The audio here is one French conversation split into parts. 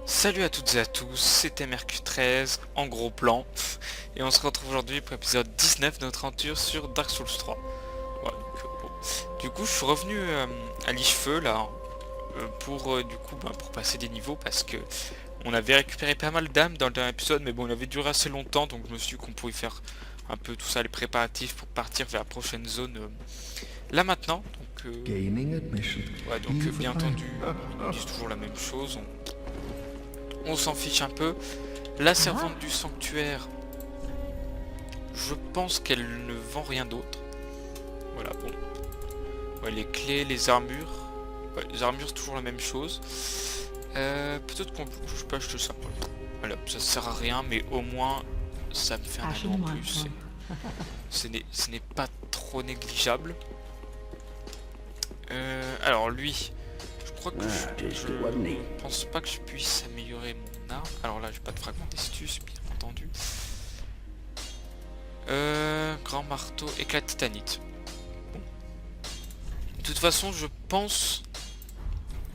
Salut à toutes et à tous, c'était Mercure13 en gros plan et on se retrouve aujourd'hui pour l'épisode 19 de notre aventure sur Dark Souls 3. Voilà, bon. Du coup je suis revenu à l'Ichefeu là pour du coup pour passer des niveaux parce que on avait récupéré pas mal d'âmes dans le dernier épisode, mais bon il avait duré assez longtemps, donc je me suis dit qu'on pouvait faire un peu tout ça, les préparatifs pour partir vers la prochaine zone là maintenant. Donc bien entendu ils disent toujours la même chose, on s'en fiche un peu. La servante du sanctuaire, je pense qu'elle ne vend rien d'autre. Voilà, bon. Ouais, les clés, les armures. Ouais, les armures, c'est toujours la même chose. Peut-être qu'on je peux acheter ça. Voilà, ça sert à rien, mais au moins, ça me fait un anneau en plus. Ce n'est pas trop négligeable. Alors lui, je crois que je pense pas que je puisse améliorer mon arme. Alors là, j'ai pas de fragment d'estus, bien entendu. Grand marteau, éclat de titanite. Bon. De toute façon, je pense...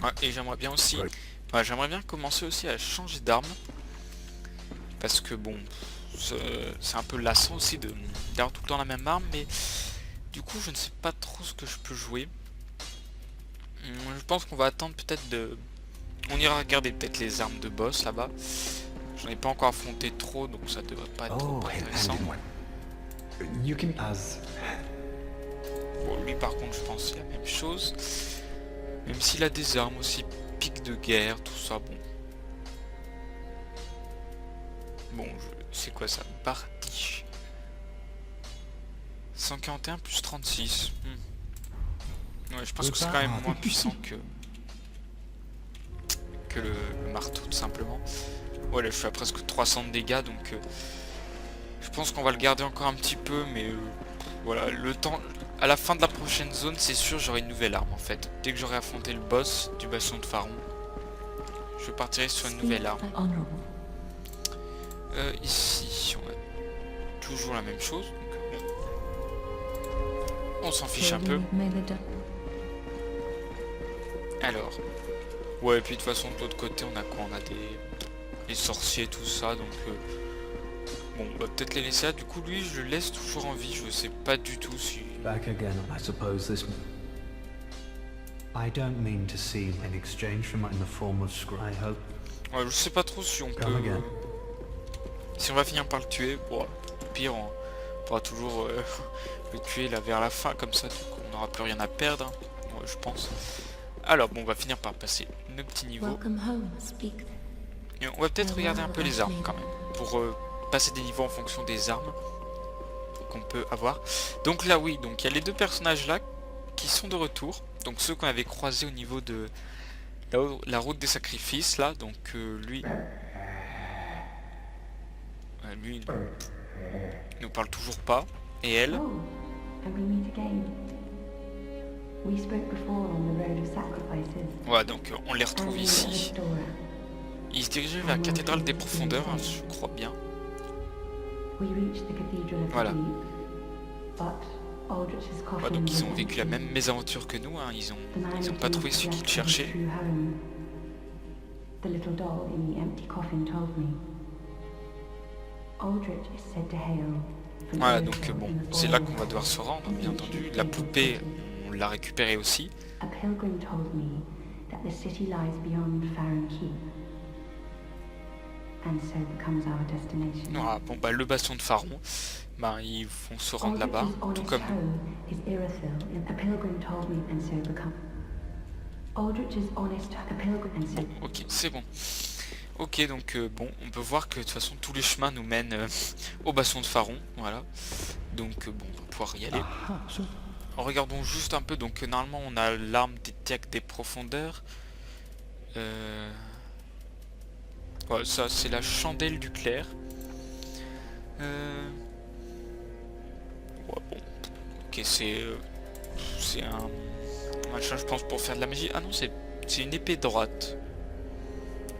Ouais, et j'aimerais bien aussi... Ouais, j'aimerais bien commencer aussi à changer d'arme. Parce que bon, c'est un peu lassant aussi d'avoir tout le temps la même arme. Mais du coup, je ne sais pas trop ce que je peux jouer. Je pense qu'on va attendre peut-être de... On ira regarder peut-être les armes de boss là-bas. J'en ai pas encore affronté trop, donc ça devrait pas être trop intéressant. Bon, lui par contre, je pense que c'est la même chose. Même s'il a des armes aussi, pique de guerre, tout ça, bon. Bon, c'est quoi ça? Bardiche. 141 plus 36. Ouais, je pense que c'est quand même moins puissant que le marteau, tout simplement. Ouais, là, je suis à presque 300 de dégâts, donc... je pense qu'on va le garder encore un petit peu, mais... voilà, le temps... À la fin de la prochaine zone, c'est sûr, j'aurai une nouvelle arme, en fait. Dès que j'aurai affronté le boss du bastion de Faron, je partirai sur une nouvelle arme. Ici, on a toujours la même chose. Donc, on s'en fiche un peu. Alors, ouais, et puis de toute façon, de l'autre côté, on a quoi? On a les sorciers, tout ça, donc... bon, on va peut-être les laisser là. Du coup, lui, je le laisse toujours en vie. Je sais pas du tout si... Back again, I suppose this... I don't mean to seem in exchange for in the form of I hope. Ouais, je sais pas trop si on peut... si on va finir par le tuer. Bon, au pire, on pourra toujours le tuer là vers la fin, comme ça, du coup, on n'aura plus rien à perdre. Ouais, je pense. Alors, bon, on va finir par passer nos petits niveaux. Et on va peut-être regarder un peu les armes quand même, pour passer des niveaux en fonction des armes qu'on peut avoir. Donc là, oui, donc il y a les deux personnages là qui sont de retour. Donc ceux qu'on avait croisés au niveau de la route des sacrifices là. Donc lui, lui, il nous parle toujours pas. Et elle. Voilà, donc on les retrouve ici. Ils se dirigeaient vers la cathédrale des profondeurs, hein, je crois bien. Voilà. Ouais, donc ils ont vécu la même mésaventure que nous, hein. Ils ont pas trouvé celui qu'ils cherchaient. Voilà, donc bon, c'est là qu'on va devoir se rendre, bien entendu. La poupée, on l'a récupérée aussi. Voilà, bon bah le bastion de Faron, bah ils vont se rendre là-bas, tout comme nous. Bon, ok, c'est bon. Ok, donc bon, on peut voir que de toute façon tous les chemins nous mènent au bastion de Faron, voilà. Donc bon, on va pouvoir y aller. Regardons juste un peu, donc normalement on a l'arme des diacres des profondeurs. Ouais, ça c'est la chandelle du clair. Ouais, bon, ok, c'est un machin, je pense, pour faire de la magie. Ah non, c'est une épée droite.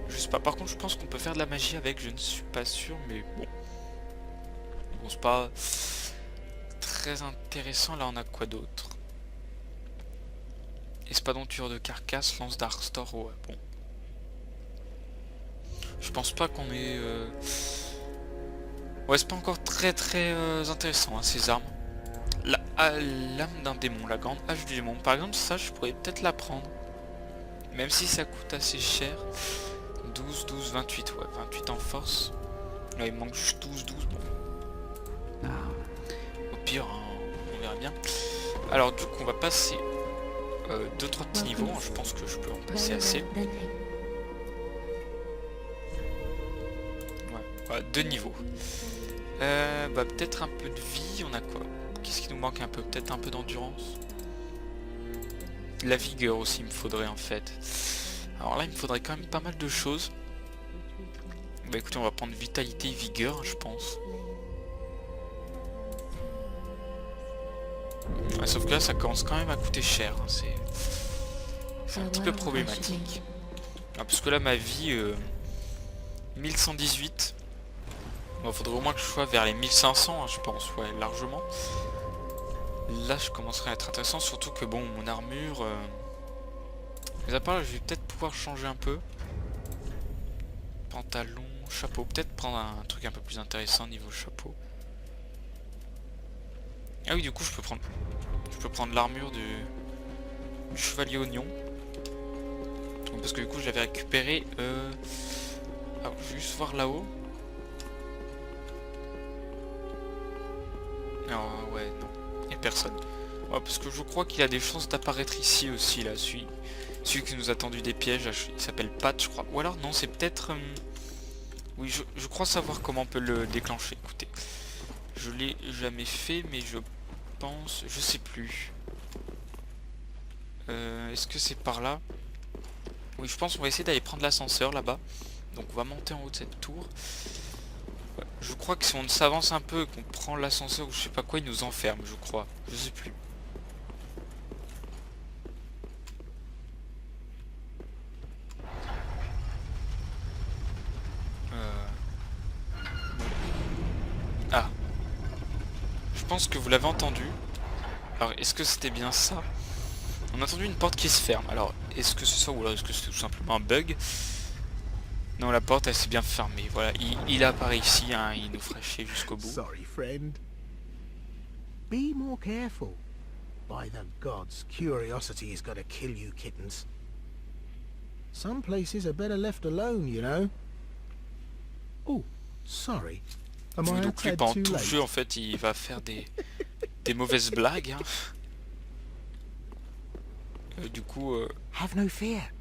Je sais pas, par contre je pense qu'on peut faire de la magie avec, je ne suis pas sûr, mais bon. Bon, c'est pas très intéressant. Là on a quoi d'autre? Espadon tueur de carcasse, lance d'Arstor, ouais, bon. pense pas qu'on est... Ouais, c'est pas encore très intéressant, hein, ces armes. L'âme d'un démon, la grande hache du démon. Par exemple, ça, je pourrais peut-être la prendre. Même si ça coûte assez cher. 12, 12, 28, ouais, 28 en force. Là, il manque juste 12, 12, bon. Au pire, hein, on verra bien. Alors, du coup, on va passer 2-3 petits niveaux. Je pense que je peux en passer assez. Ouais, 2 niveaux. Bah, peut-être un peu de vie, on a quoi? Qu'est-ce qui nous manque un peu? Peut-être un peu d'endurance. La vigueur aussi, il me faudrait en fait. Alors là, il me faudrait quand même pas mal de choses. Bah écoutez, on va prendre vitalité et vigueur, je pense. Ouais, sauf que là, ça commence quand même à coûter cher. Hein, c'est un petit peu problématique. Ah, parce que là, ma vie... 1118. Bon, faudrait au moins que je sois vers les 1500, hein, je pense, ouais, largement. Là, je commencerai à être intéressant, surtout que bon, mon armure... Mais à part là, je vais peut-être pouvoir changer un peu. Pantalon, chapeau. Peut-être prendre un truc un peu plus intéressant niveau chapeau. Ah oui, du coup, je peux prendre l'armure du chevalier oignon. Parce que du coup, je l'avais récupéré... Alors, je vais juste voir là-haut. Non, ouais, non. Il n'y a personne. Ouais, parce que je crois qu'il a des chances d'apparaître ici aussi, là. Celui qui nous a tendu des pièges, là, il s'appelle Pat, je crois. Ou alors, non, c'est peut-être... Oui, je crois savoir comment on peut le déclencher. Écoutez, je l'ai jamais fait, mais je pense... Je sais plus. Est-ce que c'est par là? Oui, je pense qu'on va essayer d'aller prendre l'ascenseur, là-bas. Donc, on va monter en haut de cette tour. Ouais, je crois que si on s'avance un peu et qu'on prend l'ascenseur ou je sais pas quoi, il nous enferme, je crois. Je sais plus. Ah. Je pense que vous l'avez entendu. Alors, est-ce que c'était bien ça? On a entendu une porte qui se ferme. Alors, est-ce que c'est ça ou alors est-ce que c'est tout simplement un bug? Non, la porte, elle s'est bien fermée. Voilà, il apparaît ici, hein, il nous fera chier jusqu'au bout. Sorry, friend. Be more careful. By the gods, curiosity is gonna kill you, kittens. Some places are better left alone, you know. Oh, sorry. Am I a Donc lui, tad pendant too tout le late? jeu, en fait, il va faire des mauvaises blagues. Hein. Du coup... Have no fear.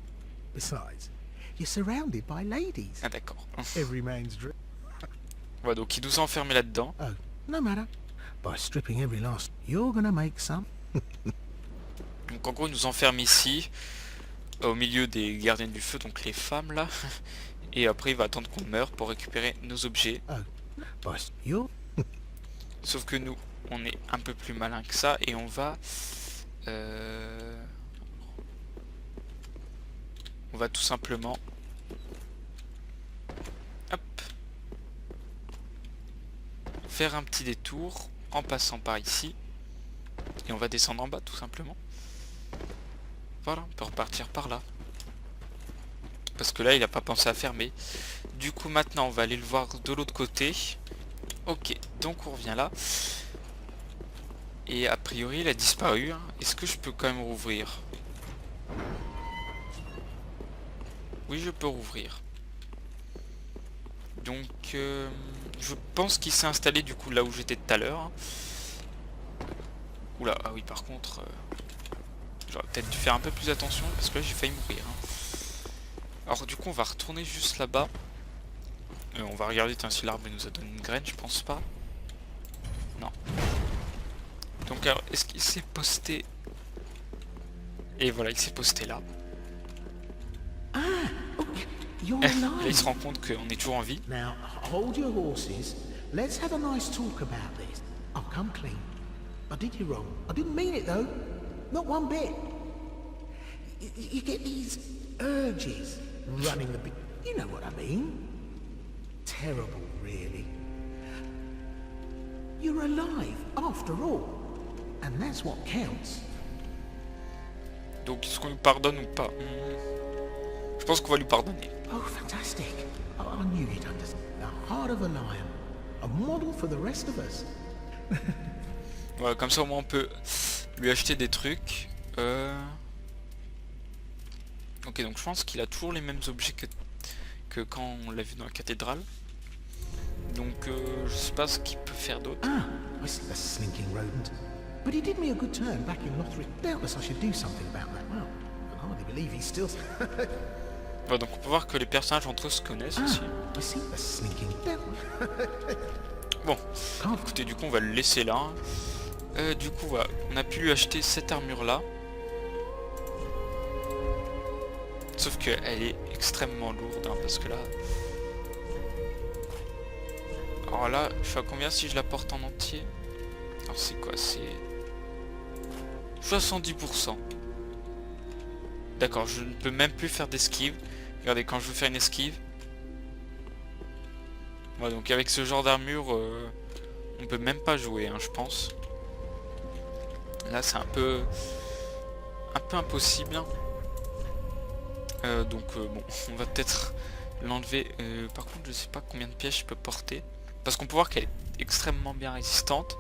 Besides, you're surrounded by ladies. Ah d'accord. Every man's dream. Voilà, donc il nous a enfermés là-dedans. Oh, no matter. By stripping every last, you're gonna make some. Donc en gros, il nous enferme ici, au milieu des gardiennes du feu, donc les femmes là. Et après, il va attendre qu'on meure pour récupérer nos objets. Oh, boss, you're... Sauf que nous, on est un peu plus malin que ça et on va... On va tout simplement... Hop. Faire un petit détour en passant par ici. Et on va descendre en bas tout simplement. Voilà, on peut repartir par là. Parce que là, il n'a pas pensé à fermer. Du coup, maintenant, on va aller le voir de l'autre côté. Ok, donc on revient là. Et a priori, il a disparu. Hein. Est-ce que je peux quand même rouvrir? Oui, je peux rouvrir. Donc, je pense qu'il s'est installé du coup là où j'étais tout à l'heure. Oula, ah oui, par contre, j'aurais peut-être dû faire un peu plus attention parce que là, j'ai failli mourir. Hein. Alors, du coup, on va retourner juste là-bas. On va regarder si l'arbre nous a donné une graine, je pense pas. Non. Donc, alors, est-ce qu'il s'est posté? Et voilà, il s'est posté là. Ah, oh, you're Là, alive. il se rend compte qu'on est toujours en vie. Now, hold your horses. Let's have a nice talk about this. I'll come clean. I did you wrong. I didn't mean it, though. Not one bit. You get these urges running the big... You know what I mean. Terrible, really. You're alive, after all. And that's what counts. Donc, est-ce qu'on lui pardonne ou pas? Je pense qu'on va lui pardonner. Oh, fantastic. I knew you'd understand. The heart of a lion. A model for the rest of us. Voilà, comme ça au moins on peut lui acheter des trucs. Ok, donc je pense qu'il a toujours les mêmes objets que quand on l'a vu dans la cathédrale. Donc je sais pas ce qu'il peut faire d'autre. Ah, I see the slinking rodent. But he did me a good turn back in Lothric. Doubtless I should do something about that. Well, I can hardly believe he's still... Voilà, donc on peut voir que les personnages entre eux se connaissent aussi. I see the slinking devil. Bon, écoutez, du coup on va le laisser là. Du coup voilà, on a pu lui acheter cette armure là. Sauf qu'elle est extrêmement lourde, hein, parce que là... Alors là, je fais à combien si je la porte en entier? Alors c'est quoi? C'est 70%. D'accord, je ne peux même plus faire d'esquive. Regardez, quand je veux faire une esquive... Voilà, donc avec ce genre d'armure, on peut même pas jouer, hein, je pense. Là c'est un peu impossible. Donc bon, on va peut-être l'enlever. Par contre, je sais pas combien de pièges je peux porter. Parce qu'on peut voir qu'elle est extrêmement bien résistante.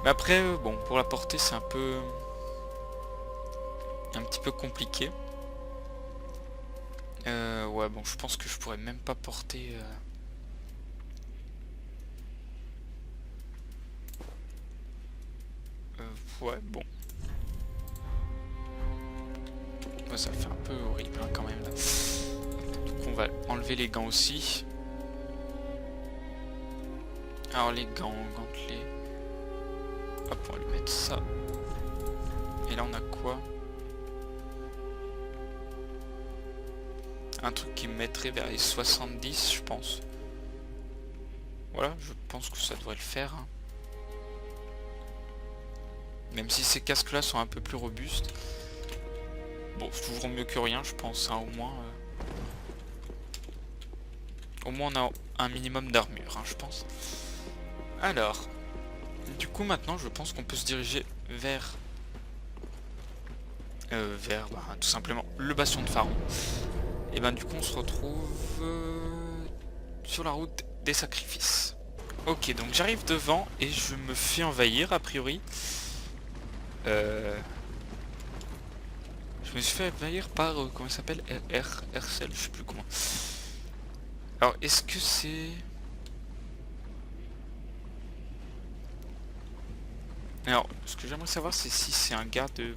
Mais après, bon, pour la porter, c'est un petit peu compliqué. Ouais, bon, je pense que je pourrais même pas porter... ouais, bon. Ouais, ça fait un peu horrible, hein, quand même, là. Donc on va enlever les gants aussi. Alors les gants, gantelets. Hop, on va lui mettre ça. Et là on a quoi? Un truc qui me mettrait vers les 70, je pense. Voilà, je pense que ça devrait le faire, hein. Même si ces casques là sont un peu plus robustes. Bon, c'est toujours mieux que rien, je pense, hein, au moins on a un minimum d'armure, hein, je pense. Alors, du coup maintenant je pense qu'on peut se diriger vers tout simplement le bastion de Faron. Et ben du coup on se retrouve sur la route des sacrifices. Ok, donc j'arrive devant et je me fais envahir a priori. Je me suis fait envahir par comment ça s'appelle, Hercel, je sais plus comment. Alors est-ce que c'est... Alors, ce que j'aimerais savoir, c'est si c'est un gars de...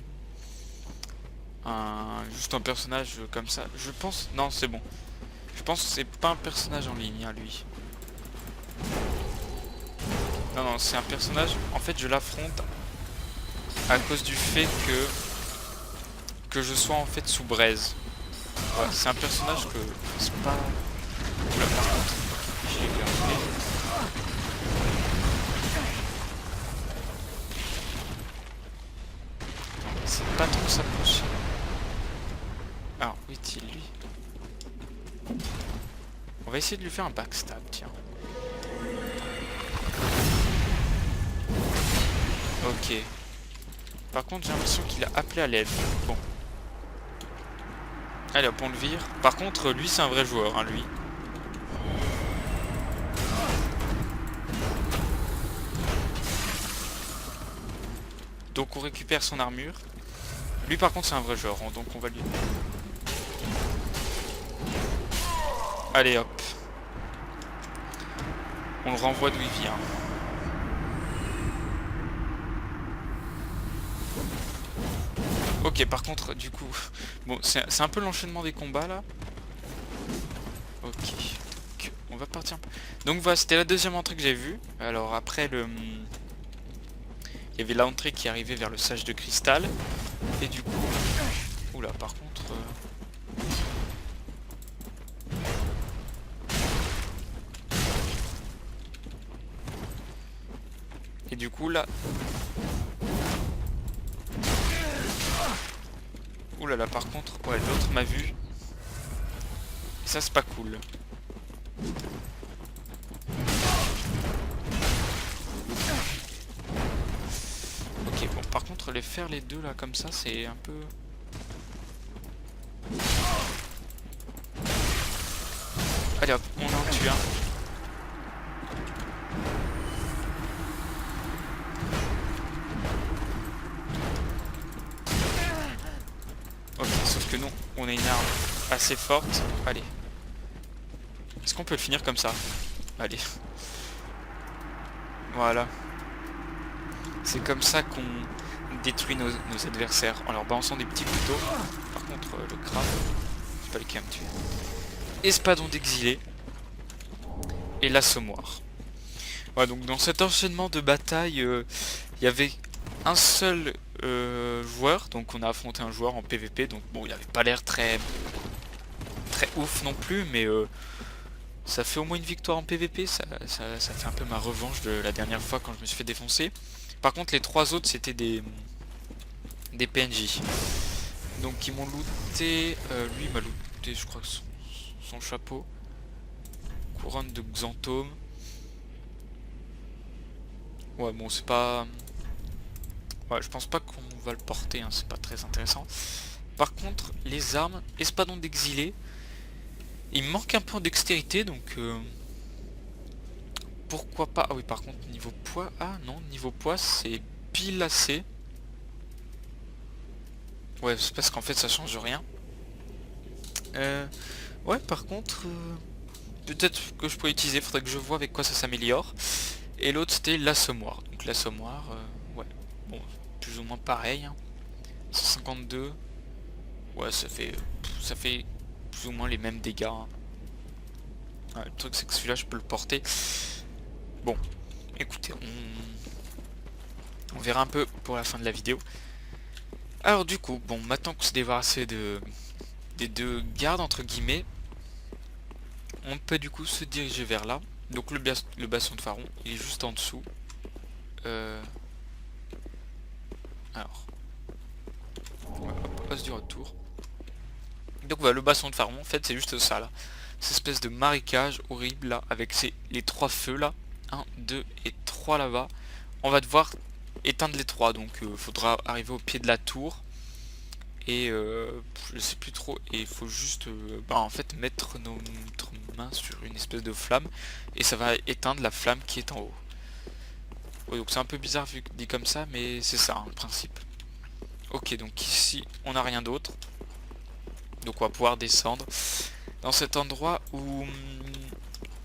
Juste un personnage comme ça. Je pense... Non, c'est bon. Je pense que c'est pas un personnage en ligne, hein, lui. Non, non, c'est un personnage... En fait, je l'affronte à cause du fait que je sois en fait sous braise. Voilà, c'est un personnage que... C'est pas... Oula, par contre, j'ai gardé. C'est pas trop s'approcher. Alors, où est-il lui? On va essayer de lui faire un backstab, tiens. Ok. Par contre, j'ai l'impression qu'il a appelé à l'aide. Bon. Allez hop, on le vire. Par contre, lui, c'est un vrai joueur, hein, lui. Donc on récupère son armure. Lui par contre c'est un vrai joueur, hein, donc on va lui... Allez hop. On le renvoie d'où il vient. Ok, par contre du coup... Bon, c'est un peu l'enchaînement des combats là. Ok. On va partir... Donc voilà, c'était la deuxième entrée que j'ai vue. Alors après le... Il y avait l'entrée qui arrivait vers le sage de cristal. Et du coup... Oula, par contre... Et du coup là... Oula là, par contre... Ouais, l'autre m'a vu. Et ça c'est pas cool. Ok, bon, par contre, les faire les deux là comme ça, c'est un peu... Allez hop, on en tue un. Ok, sauf que nous, on a une arme assez forte. Allez. Est-ce qu'on peut le finir comme ça? Allez. Voilà. C'est comme ça qu'on détruit nos adversaires en leur balançant des petits couteaux. Par contre, le crabe, c'est pas le qui va me tuer. Espadon d'exilé. Et l'assommoir. Voilà, donc dans cet enchaînement de batailles, il y avait un seul joueur. Donc on a affronté un joueur en PVP. Donc bon, il avait pas l'air très ouf non plus, mais ça fait au moins une victoire en PVP. Ça fait un peu ma revanche de la dernière fois quand je me suis fait défoncer. Par contre, les trois autres, c'était des PNJ. Donc ils m'ont looté. Lui, il m'a looté, je crois, son chapeau. Couronne de Xantome. Ouais, bon, c'est pas... Ouais, je pense pas qu'on va le porter, hein, c'est pas très intéressant. Par contre, les armes, espadon d'exilé. Il me manque un peu en dextérité, donc... pourquoi pas... Ah oui, par contre, niveau poids... Ah non, niveau poids, c'est pile assez. Ouais, c'est parce qu'en fait, ça change rien. Ouais, par contre... peut-être que je pourrais utiliser, faudrait que je vois avec quoi ça s'améliore. Et l'autre, c'était l'assommoir. Donc l'assommoir, ouais, bon, plus ou moins pareil. Hein. 152. Ouais, ça fait plus ou moins les mêmes dégâts. Hein. Ouais, le truc, c'est que celui-là, je peux le porter. Bon, écoutez, on verra un peu pour la fin de la vidéo. Alors du coup, bon, maintenant qu'on s'est débarrassé des deux gardes, entre guillemets, on peut du coup se diriger vers là. Donc le basson de Faron, il est juste en dessous. Alors, on passe du retour. Donc voilà, le basson de Faron, en fait, c'est juste ça là. Cette espèce de marécage horrible là, avec les trois feux là. 1, 2 et 3 là-bas. On va devoir éteindre les trois, donc faudra arriver au pied de la tour. Et je sais plus trop, et il faut juste en fait mettre notre main sur une espèce de flamme et ça va éteindre la flamme qui est en haut. Ouais, donc c'est un peu bizarre vu dit comme ça, mais c'est ça hein, le principe. Ok, donc ici on n'a rien d'autre, donc on va pouvoir descendre dans cet endroit où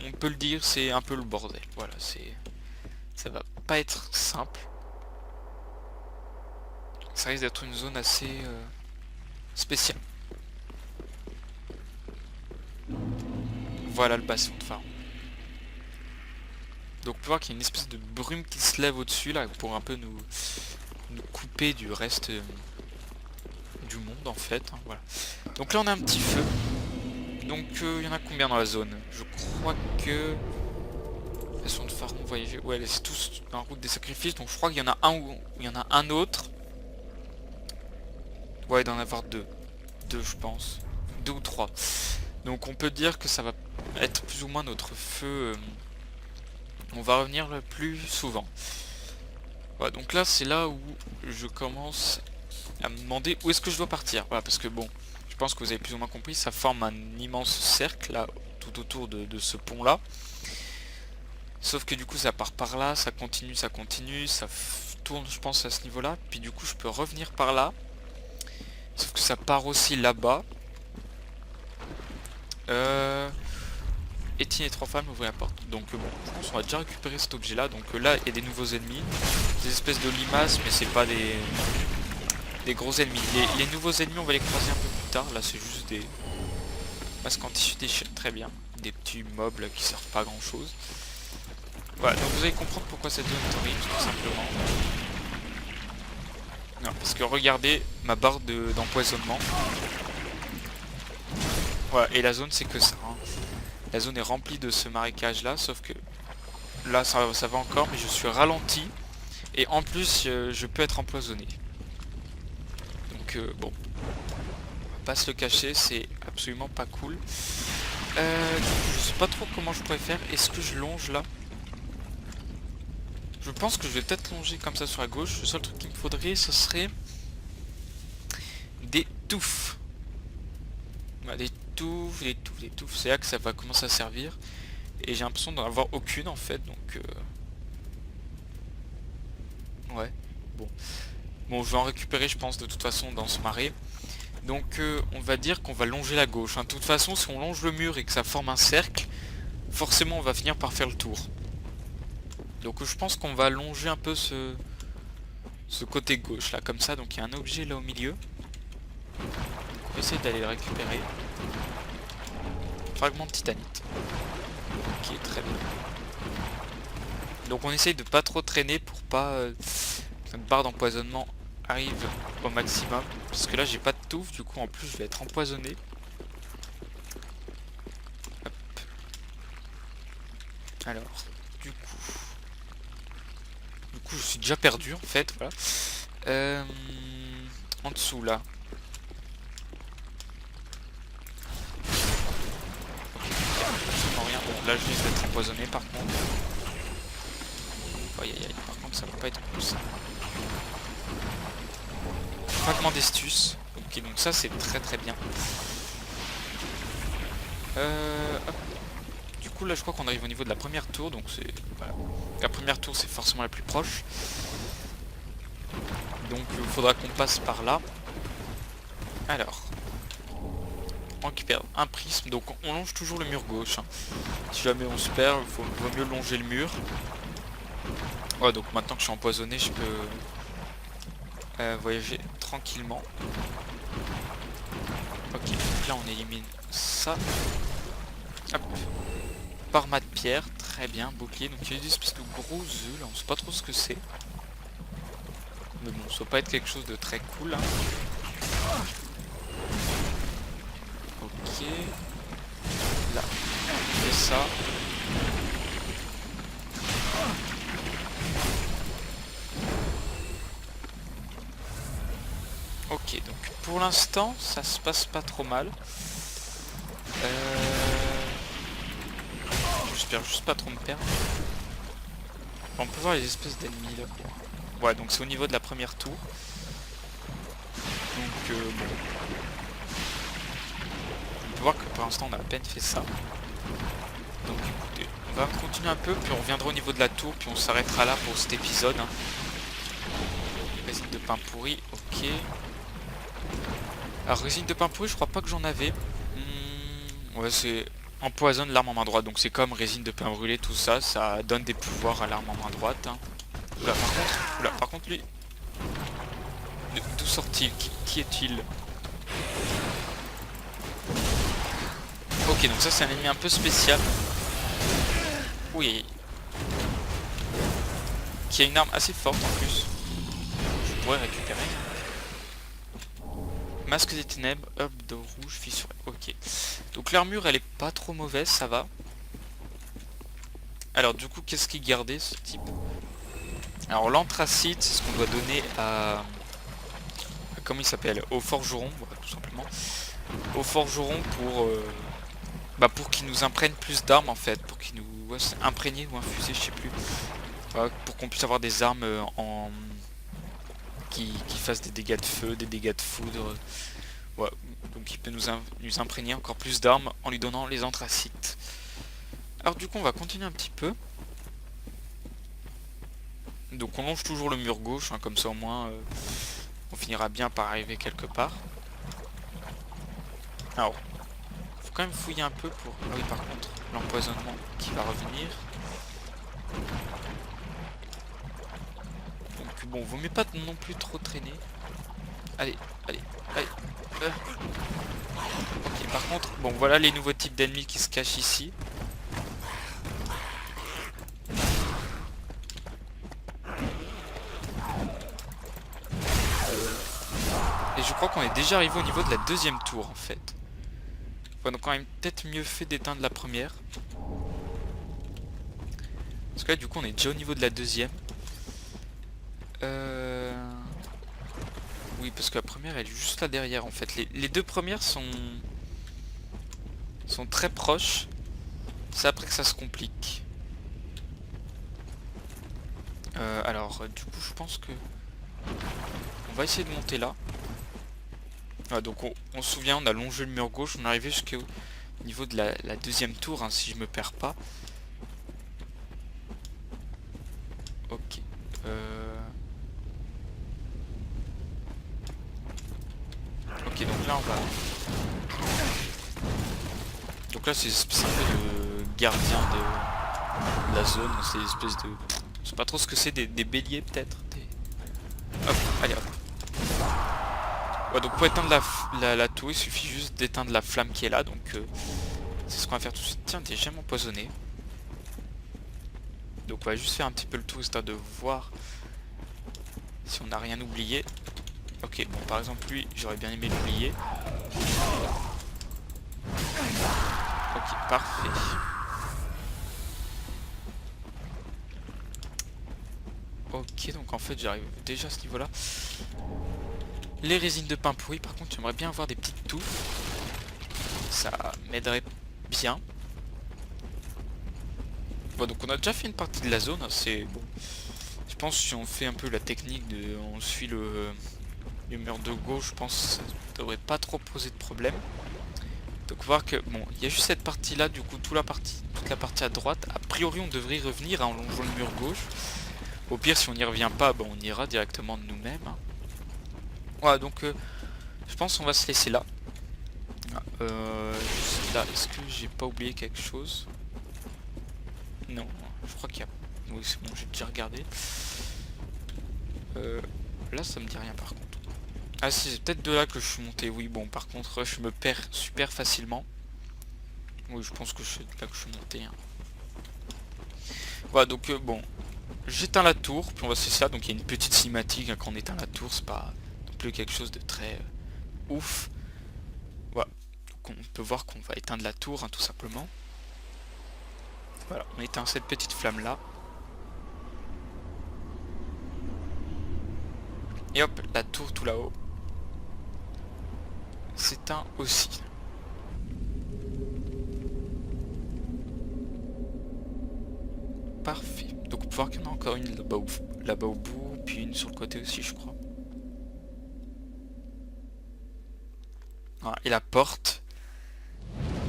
on peut le dire, c'est un peu le bordel. Voilà, ça va pas être simple. Ça risque d'être une zone assez spécial. Voilà le basson de Faron. Donc on peut voir qu'il y a une espèce de brume qui se lève au-dessus là pour un peu nous couper du reste du monde en fait. Hein, voilà. Donc là on a un petit feu. Donc il y en a combien dans la zone? Je crois que... Basson de Faron, vous voyez, ouais, c'est tous en route des sacrifices. Donc je crois qu'il y en a un ou il y en a un autre. Ouais, d'en avoir deux. Deux, je pense. 2 ou 3. Donc on peut dire que ça va être plus ou moins notre feu. On va revenir le plus souvent. Voilà, donc là, c'est là où je commence à me demander où est-ce que je dois partir. Voilà, parce que bon, je pense que vous avez plus ou moins compris, ça forme un immense cercle, là, tout autour de ce pont-là. Sauf que du coup, ça part par là, ça continue, ça tourne, je pense, à ce niveau-là. Puis du coup, je peux revenir par là. Sauf que ça part aussi là-bas. Étienne et 3 femmes, ouvrez la porte. Donc bon, je pense qu'on va déjà récupérer cet objet là. Donc là, il y a des nouveaux ennemis. Des espèces de limaces, mais c'est pas des gros ennemis. Les nouveaux ennemis, on va les croiser un peu plus tard. Là, c'est juste des masques en tissu déchiré. Très bien. Des petits mobs là, qui servent pas à grand chose. Voilà, donc vous allez comprendre pourquoi cette zone est horrible, tout simplement. Non, parce que regardez ma barre d'empoisonnement. Voilà, et la zone c'est que ça. Hein. La zone est remplie de ce marécage là, sauf que là ça va encore, mais je suis ralenti. Et en plus, je peux être empoisonné. Donc bon, on va pas se le cacher, c'est absolument pas cool. Je sais pas trop comment je pourrais faire. Est-ce que je longe là? Je pense que je vais peut-être longer comme ça sur la gauche. Le seul truc qu'il me faudrait, ce serait des touffes. Voilà, des l'étouffe, l'étouffe, l'étouffe. C'est là que ça va commencer à servir. Et j'ai l'impression d'en avoir aucune en fait, donc... Ouais, bon. Bon, je vais en récupérer, je pense, de toute façon, dans ce marais. Donc, on va dire qu'on va longer la gauche. Hein. De toute façon, si on longe le mur et que ça forme un cercle, forcément, on va finir par faire le tour. Donc, je pense qu'on va longer un peu ce côté gauche, là, comme ça. Donc, il y a un objet là au milieu. Donc, on va essayer d'aller le récupérer. Fragment de titanite. Ok, très bien. Donc, on essaye de pas trop traîner pour pas... notre barre d'empoisonnement arrive au maximum. Parce que là j'ai pas de touffe, du coup en plus je vais être empoisonné. Hop. Alors, du coup je suis déjà perdu en fait, voilà. En dessous là. Absolument rien. Bon là je risque d'être empoisonné par contre. Aïe aïe aïe, par contre ça va pas être cool ça. Fragment d'estus. Ok, donc ça c'est très très bien. Hop. Du coup là je crois qu'on arrive au niveau de la première tour, donc c'est... Voilà. La première tour c'est forcément la plus proche. Donc il faudra qu'on passe par là. Alors. On récupère un prisme, donc on longe toujours le mur gauche. Hein. Si jamais on se perd, il vaut mieux longer le mur. Ouais, donc maintenant que je suis empoisonné, je peux... voyager tranquillement. Ok, donc là on élimine ça. Hop. Parma de pierre, très bien, bouclier. Donc il y a des espèces de gros œufs là, on sait pas trop ce que c'est. Mais bon, ça va pas être quelque chose de très cool. Hein. Ok. Là, on fait ça. Ok, donc pour l'instant, ça se passe pas trop mal. J'espère juste pas trop me perdre. On peut voir les espèces d'ennemis là. Ouais, donc c'est au niveau de la première tour. Donc bon. On peut voir que pour l'instant on a à peine fait ça. Donc écoutez, on va continuer un peu, puis on reviendra au niveau de la tour, puis on s'arrêtera là pour cet épisode. Hein. Résine de pain pourri, ok. Alors résine de pain pourri, je crois pas que j'en avais. Ouais, c'est empoisonne l'arme en main droite, donc c'est comme résine de pain brûlé, tout ça, ça donne des pouvoirs à l'arme en main droite. Hein. Oula, par contre lui, d'où sort-il? Qui est-il? Ok, donc ça c'est un ennemi un peu spécial. Oui. Qui a une arme assez forte en plus. Je pourrais récupérer. Masque des ténèbres, hop, dos rouge, fissuré. Ok. Donc l'armure elle est pas trop mauvaise, ça va. Alors du coup, qu'est-ce qu'il gardait ce type? Alors l'anthracite, c'est ce qu'on doit donner à... Comment il s'appelle? Au forgeron, voilà, tout simplement. Au forgeron pour qu'il nous imprègne plus d'armes en fait. Pour qu'il nous... Ouais, imprégner ou infuser, je sais plus. Voilà, pour qu'on puisse avoir des armes qui fassent des dégâts de feu, des dégâts de foudre. Ouais, donc il peut nous imprégner encore plus d'armes en lui donnant les anthracites. Alors du coup on va continuer un petit peu. Donc on longe toujours le mur gauche, hein, comme ça au moins on finira bien par arriver quelque part. Alors, faut quand même fouiller un peu pour... Ah oui, par contre, l'empoisonnement qui va revenir. Donc bon, vaut mieux pas non plus trop traîner. Allez. Ok, par contre, bon voilà les nouveaux types d'ennemis qui se cachent ici. Et je crois qu'on est déjà arrivé au niveau de la deuxième tour en fait. Ouais, donc quand même peut-être mieux fait d'éteindre la première. Parce que là du coup on est déjà au niveau de la deuxième. Oui, parce que la première elle est juste là derrière en fait. Les deux premières sont très proches. C'est après que ça se complique. Alors du coup je pense que on va essayer de monter là. Voilà, donc on se souvient, on a longé le mur gauche, on est arrivé jusqu'au niveau de la deuxième tour, hein, si je me perds pas. Ok. Ok, donc là on va... Donc là c'est un peu de gardien de la zone, c'est une espèce de... Je sais pas trop ce que c'est, des béliers peut-être. Hop, allez hop. Ouais, donc pour éteindre la tour, il suffit juste d'éteindre la flamme qui est là, donc c'est ce qu'on va faire tout de suite. Tiens, t'es jamais empoisonné. Donc on va juste faire un petit peu le tour histoire de voir si on n'a rien oublié. Ok, bon par exemple lui, j'aurais bien aimé l'oublier. Ok, parfait. Ok, donc en fait j'arrive déjà à ce niveau-là. Les résines de pain pourri, par contre j'aimerais bien avoir des petites touffes. Ça m'aiderait bien. Bon, donc on a déjà fait une partie de la zone, hein, c'est bon. Je pense que si on fait un peu la technique de... On suit le mur de gauche, je pense que ça devrait pas trop poser de problème. Donc voir que, bon, il y a juste cette partie là, du coup toute la partie à droite. A priori on devrait y revenir, hein, en longeant le mur gauche. Au pire si on n'y revient pas, bon, on ira directement de nous-mêmes. Hein. Voilà, donc je pense qu'on va se laisser là. Juste là, est-ce que j'ai pas oublié quelque chose? Non, je crois qu'il y a... Oui, c'est bon, j'ai déjà regardé. Là, ça me dit rien par contre. Ah si, c'est peut-être de là que je suis monté. Oui, bon, par contre, je me perds super facilement. Oui, je pense que c'est de là que je suis monté. Hein. Voilà, donc bon, j'éteins la tour, puis on va se laisser ça. Donc il y a une petite cinématique hein, quand on éteint la tour, c'est pas non plus quelque chose de très ouf. Voilà, donc on peut voir qu'on va éteindre la tour, hein, tout simplement. Voilà, on éteint cette petite flamme là. Et hop, la tour tout là-haut s'éteint aussi. Parfait. Donc on peut voir qu'il y en a encore une là-bas au bout, puis une sur le côté aussi je crois. Voilà, et la porte.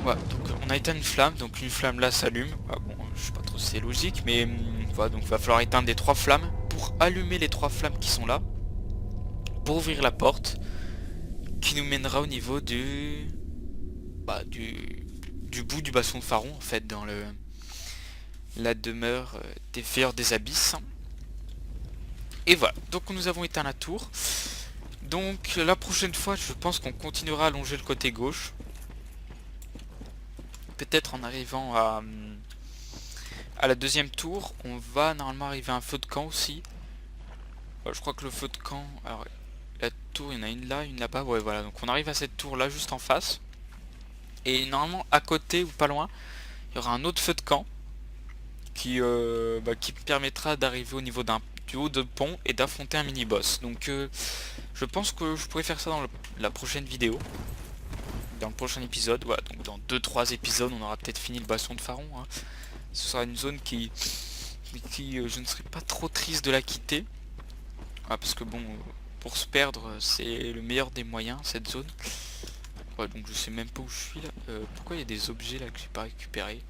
Voilà, donc on a éteint une flamme, donc une flamme là s'allume. Ah, bon, je sais pas trop si c'est logique, mais voilà, donc il va falloir éteindre les 3 flammes pour allumer les 3 flammes qui sont là. Pour ouvrir la porte qui nous mènera au niveau du bout du basson de Faron en fait, dans la demeure des veilleurs des abysses. Et voilà, donc nous avons éteint la tour. Donc la prochaine fois je pense qu'on continuera à longer le côté gauche. Peut-être en arrivant à la deuxième tour, on va normalement arriver à un feu de camp aussi. Je crois que le feu de camp... Alors, la tour, il y en a une là, une là-bas. Ouais, voilà. Donc on arrive à cette tour là, juste en face. Et normalement, à côté ou pas loin, il y aura un autre feu de camp qui permettra d'arriver au niveau du haut de pont et d'affronter un mini-boss. Donc je pense que je pourrais faire ça dans la prochaine vidéo. Dans le prochain épisode. Voilà, donc dans 2-3 épisodes, on aura peut-être fini le basson de Faron. Hein. Ce sera une zone qui je ne serais pas trop triste de la quitter. Ah, parce que bon... Pour se perdre, c'est le meilleur des moyens, cette zone. Ouais, donc je sais même pas où je suis là. Pourquoi il y a des objets là que j'ai pas récupérés?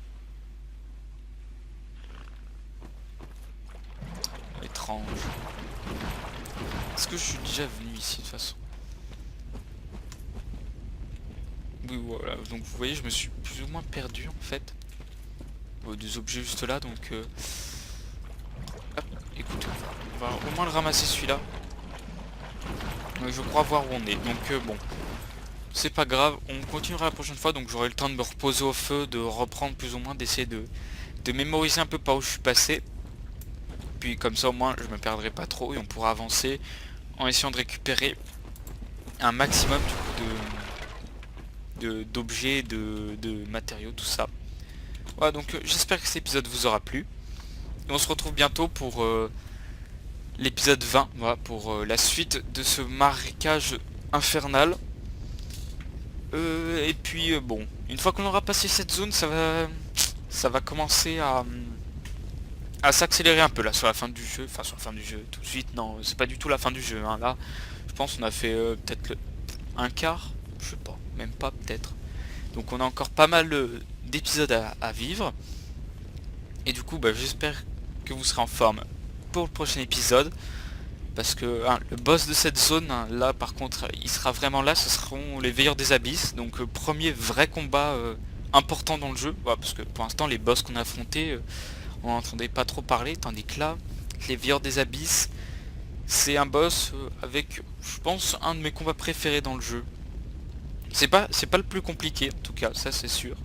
Étrange. Est-ce que je suis déjà venu ici de toute façon? Oui, voilà. Donc vous voyez, je me suis plus ou moins perdu en fait. Des objets juste là, donc... Hop, écoutez, on va au moins le ramasser celui-là. Je crois voir où on est, donc bon, c'est pas grave, on continuera la prochaine fois, donc j'aurai le temps de me reposer au feu, de reprendre plus ou moins, d'essayer de mémoriser un peu par où je suis passé, puis comme ça au moins je me perdrai pas trop et on pourra avancer en essayant de récupérer un maximum d'objets, de matériaux, tout ça. Voilà, donc j'espère que cet épisode vous aura plu, et on se retrouve bientôt pour... l'épisode 20, voilà, pour la suite de ce marécage infernal. Et puis bon, une fois qu'on aura passé cette zone, ça va commencer à s'accélérer un peu là sur la fin du jeu. Enfin sur la fin du jeu, tout de suite, non, c'est pas du tout la fin du jeu. Hein. Là, je pense qu'on a fait peut-être un quart, je sais pas, même pas peut-être. Donc on a encore pas mal d'épisodes à vivre. Et du coup bah, j'espère que vous serez en forme pour le prochain épisode. Parce que le boss de cette zone, hein, là par contre il sera vraiment là, ce seront les Veilleurs des Abysses. Donc premier vrai combat important dans le jeu. Voilà, parce que pour l'instant les boss qu'on a affrontés, on n'entendait pas trop parler. Tandis que là, les Veilleurs des Abysses, c'est un boss avec, je pense, un de mes combats préférés dans le jeu. C'est pas le plus compliqué en tout cas, ça c'est sûr.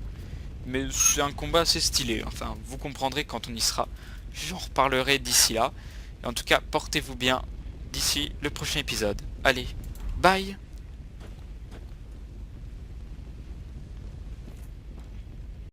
Mais c'est un combat assez stylé, enfin vous comprendrez quand on y sera. J'en reparlerai d'ici là. Et en tout cas, portez-vous bien d'ici le prochain épisode. Allez, bye!